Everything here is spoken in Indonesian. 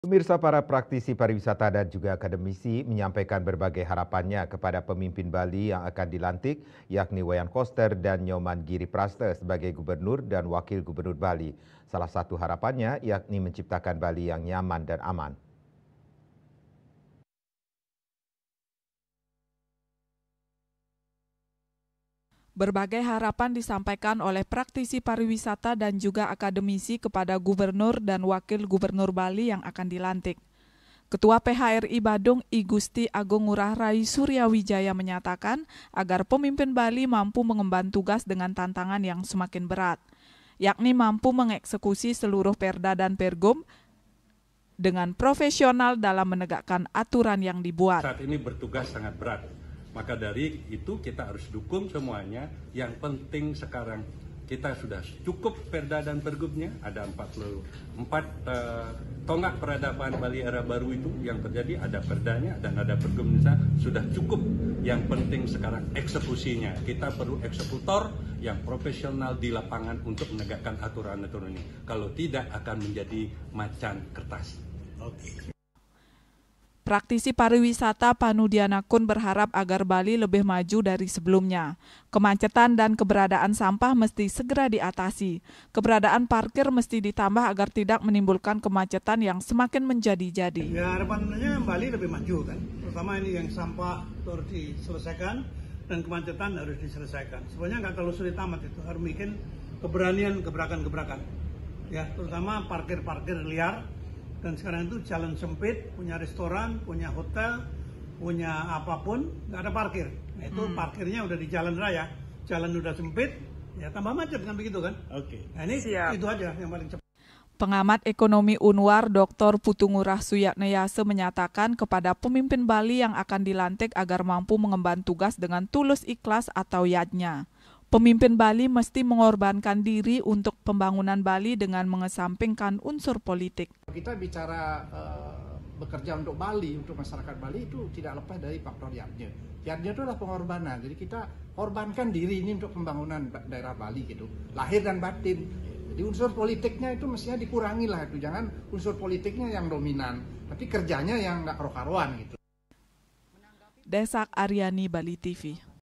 Pemirsa, para praktisi pariwisata dan juga akademisi menyampaikan berbagai harapannya kepada pemimpin Bali yang akan dilantik, yakni Wayan Koster dan Nyoman Giripraste sebagai gubernur dan wakil gubernur Bali. Salah satu harapannya yakni menciptakan Bali yang nyaman dan aman. Berbagai harapan disampaikan oleh praktisi pariwisata dan juga akademisi kepada gubernur dan wakil gubernur Bali yang akan dilantik. Ketua PHRI Badung I Gusti Agung Ngurah Rai Suryawijaya menyatakan agar pemimpin Bali mampu mengemban tugas dengan tantangan yang semakin berat, yakni mampu mengeksekusi seluruh perda dan pergub dengan profesional dalam menegakkan aturan yang dibuat. Saat ini bertugas sangat berat. Maka dari itu kita harus dukung semuanya. Yang penting sekarang kita sudah cukup perda dan pergubnya. Ada 44 tonggak peradaban Bali era baru itu yang terjadi. Ada perdanya dan ada pergubnya. Sudah cukup. Yang penting sekarang eksekusinya. Kita perlu eksekutor yang profesional di lapangan untuk menegakkan aturan-aturan ini. Kalau tidak akan menjadi macan kertas. Oke. Praktisi pariwisata Panudianakun berharap agar Bali lebih maju dari sebelumnya. Kemacetan dan keberadaan sampah mesti segera diatasi. Keberadaan parkir mesti ditambah agar tidak menimbulkan kemacetan yang semakin menjadi-jadi. Ya, harapannya Bali lebih maju kan. Terutama ini yang sampah harus diselesaikan dan kemacetan harus diselesaikan. Sebenarnya nggak terlalu sulit amat itu. Harus bikin keberanian gebrakan-gebrakan. Ya, terutama parkir-parkir liar. Dan sekarang itu jalan sempit, punya restoran, punya hotel, punya apapun, nggak ada parkir. Nah, itu parkirnya udah di jalan raya, jalan udah sempit, ya tambah macet kan begitu kan? Oke. Nah ini itu aja yang paling cepat. Pengamat ekonomi Unwar Dr. Putu Ngurah Suyatneyase menyatakan kepada pemimpin Bali yang akan dilantik agar mampu mengemban tugas dengan tulus ikhlas atau yadnya. Pemimpin Bali mesti mengorbankan diri untuk pembangunan Bali dengan mengesampingkan unsur politik. Kita bicara bekerja untuk Bali, untuk masyarakat Bali itu tidak lepas dari faktor yadnya. Yadnya itu adalah pengorbanan, jadi kita korbankan diri ini untuk pembangunan daerah Bali gitu, lahir dan batin. Jadi unsur politiknya itu mestinya dikurangi lah itu, jangan unsur politiknya yang dominan, tapi kerjanya yang nggak karu-karuan gitu. Desak Aryani, Bali TV.